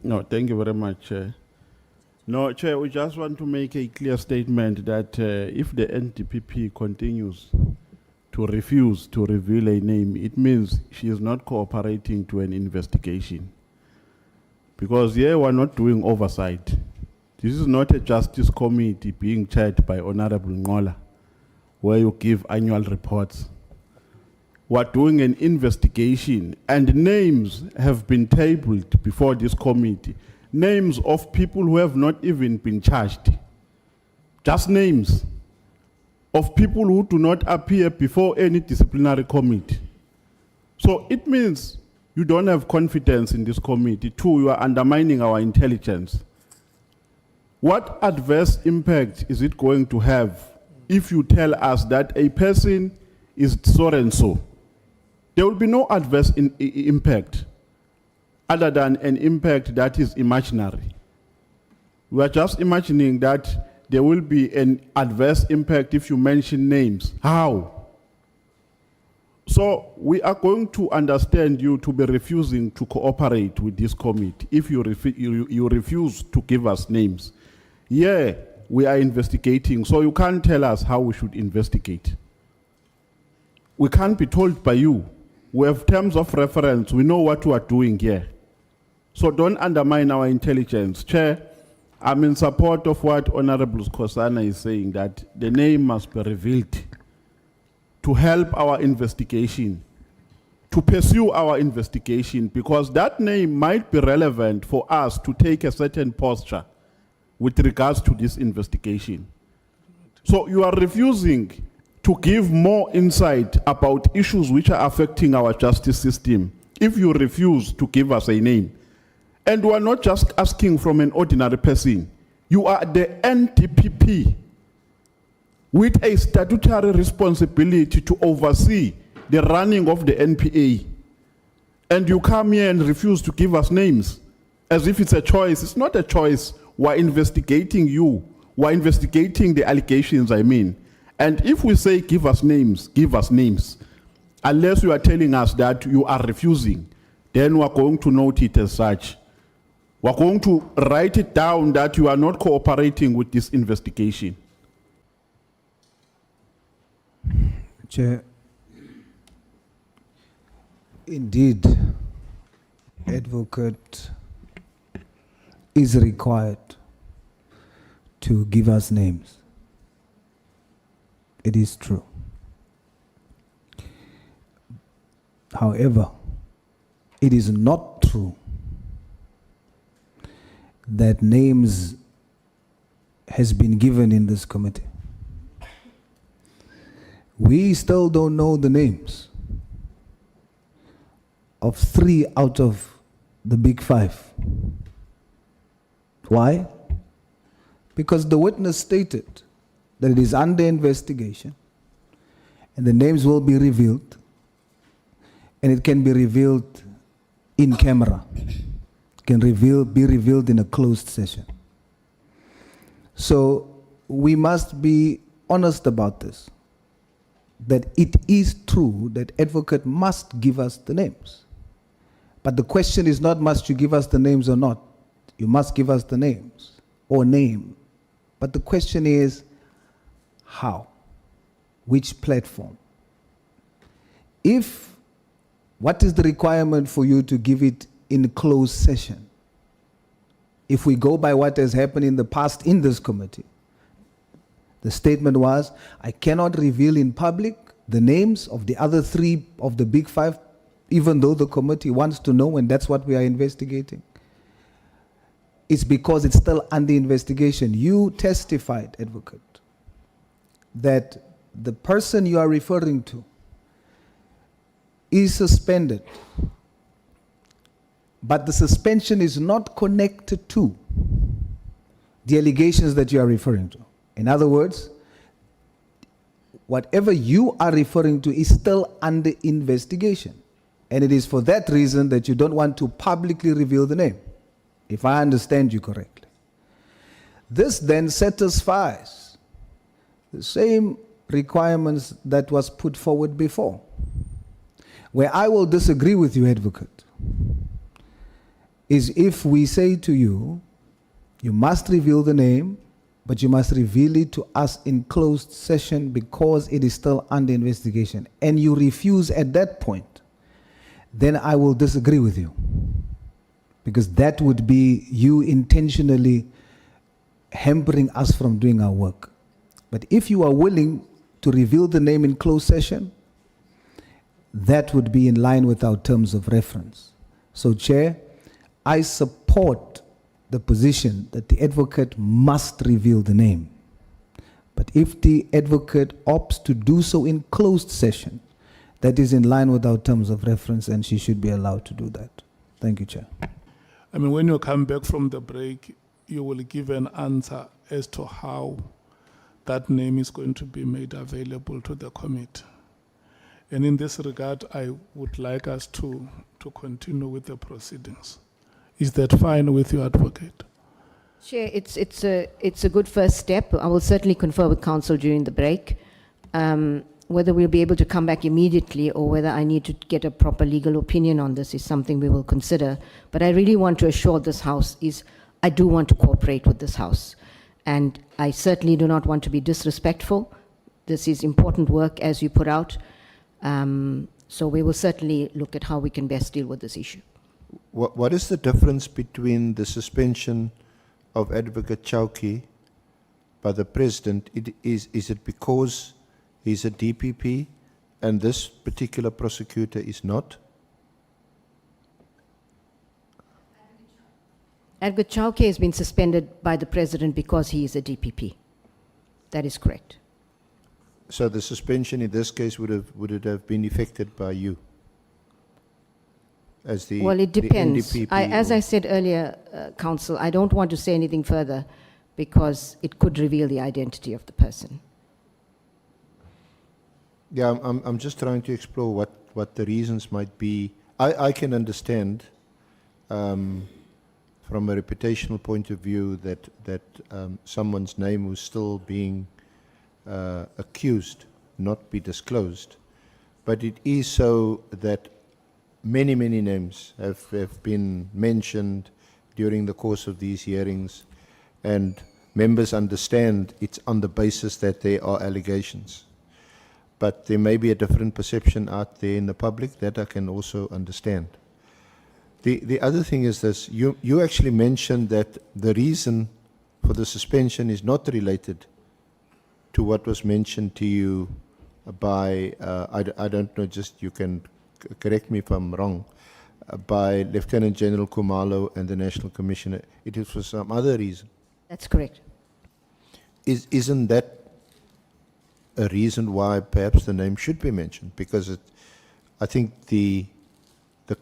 No, thank you very much, Chair. No, Chair, we just want to make a clear statement that if the NDPP continues to refuse to reveal a name, it means she is not cooperating to an investigation. Because here we're not doing oversight. This is not a justice committee being chaired by Honorable Ngola, where you give annual reports. We're doing an investigation, and names have been tabled before this committee. Names of people who have not even been charged. Just names of people who do not appear before any disciplinary committee. So it means you don't have confidence in this committee. Two, you are undermining our intelligence. What adverse impact is it going to have if you tell us that a person is so and so? There will be no adverse impact other than an impact that is imaginary. We are just imagining that there will be an adverse impact if you mention names. How? So we are going to understand you to be refusing to cooperate with this committee if you refuse to give us names. Yeah, we are investigating, so you can't tell us how we should investigate. We can't be told by you. We have terms of reference. We know what we are doing here. So don't undermine our intelligence. Chair, I'm in support of what Honorable Skosana is saying, that the name must be revealed to help our investigation, to pursue our investigation, because that name might be relevant for us to take a certain posture with regards to this investigation. So you are refusing to give more insight about issues which are affecting our justice system if you refuse to give us a name. And we are not just asking from an ordinary person. You are the NDPP with a statutory responsibility to oversee the running of the NPA. And you come here and refuse to give us names as if it's a choice. It's not a choice. We're investigating you. We're investigating the allegations, I mean. And if we say give us names, unless you are telling us that you are refusing, then we're going to note it as such. We're going to write it down that you are not cooperating with this investigation. Chair, indeed, advocate is required to give us names. It is true. However, it is not true that names has been given in this committee. We still don't know the names of 3 out of the big 5. Why? Because the witness stated that it is under investigation and the names will be revealed, and it can be revealed in camera. It can be revealed in a closed session. So we must be honest about this, that it is true that advocate must give us the names. But the question is not must you give us the names or not. You must give us the names or name. But the question is how? Which platform? What is the requirement for you to give it in a closed session? If we go by what has happened in the past in this committee, the statement was, I cannot reveal in public the names of the other 3 of the big 5, even though the committee wants to know, and that's what we are investigating. It's because it's still under investigation. You testified, advocate, that the person you are referring to is suspended, but the suspension is not connected to the allegations that you are referring to. In other words, whatever you are referring to is still under investigation. And it is for that reason that you don't want to publicly reveal the name, if I understand you correctly. This then satisfies the same requirements that was put forward before, where I will disagree with you, advocate. is if we say to you, you must reveal the name, but you must reveal it to us in closed session because it is still under investigation, and you refuse at that point, then I will disagree with you. Because that would be you intentionally hampering us from doing our work. But if you are willing to reveal the name in closed session, that would be in line with our terms of reference. So, Chair, I support the position that the advocate must reveal the name. But if the advocate opts to do so in closed session, that is in line with our terms of reference, and she should be allowed to do that. Thank you, Chair. I mean, when you come back from the break, you will give an answer as to how that name is going to be made available to the committee. And in this regard, I would like us to continue with the proceedings. Is that fine with you, Advocate? Chair, it's a good first step. I will certainly confer with Council during the break. Whether we'll be able to come back immediately or whether I need to get a proper legal opinion on this is something we will consider. But I really want to assure this House I do want to cooperate with this House. And I certainly do not want to be disrespectful. This is important work as you put out. So we will certainly look at how we can best deal with this issue. What is the difference between the suspension of Advocate Chauke by the President? Is it because he's a DPP and this particular prosecutor is not? Advocate Chauke has been suspended by the President because he is a DPP. That is correct. So the suspension in this case would it have been effected by you? As the Well, it depends. the NDPP As or- I said earlier, Council, I don't want to say anything further because it could reveal the identity of the person. Yeah, I'm just trying to explore what the reasons might be. I can understand from a reputational point of view that someone's name who's still being accused not be disclosed. But it is so that many names have been mentioned during the course of these hearings, and members understand it's on the basis that there are allegations. But there may be a different perception out there in the public that I can also understand. The other thing is this, you actually mentioned that the reason for the suspension is not related to what was mentioned to you by, I don't know, just you can correct me if I'm wrong, by Lieutenant General Khumalo and the National Commissioner. It is for some other reason. That's correct. Isn't that a reason why perhaps the name should be mentioned? Because I think the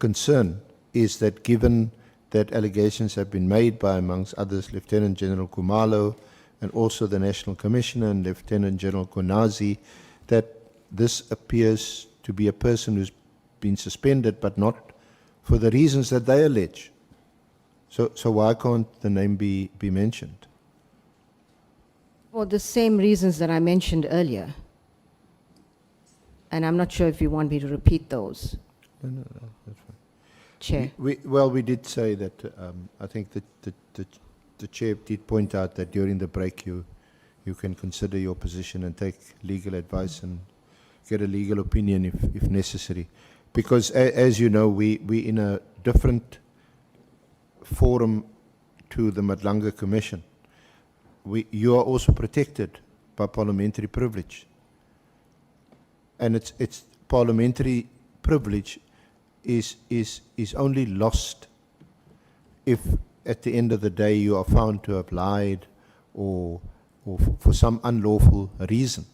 concern is that given that allegations have been made by, amongst others, Lieutenant General Khumalo and also the National Commissioner and Lieutenant General Konazi, that this appears to be a person who's been suspended, but not for the reasons that they allege. So why can't the name be mentioned? For the same reasons that I mentioned earlier. And I'm not sure if you want me to repeat those, No, that's fine. Chair. We did say that, I think that the Chair did point out that during the break you can consider your position and take legal advice and get a legal opinion if necessary. Because as you know, we in a different forum to the Madlanga Commission. You are also protected by parliamentary privilege. And it's parliamentary privilege is only lost if at the end of the day you are found to have lied or for some unlawful reason.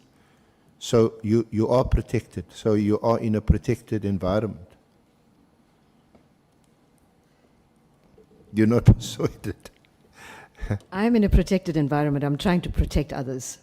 So you are protected. So you are in a protected environment. You're not persuaded. I'm in a protected environment. I'm trying to protect others.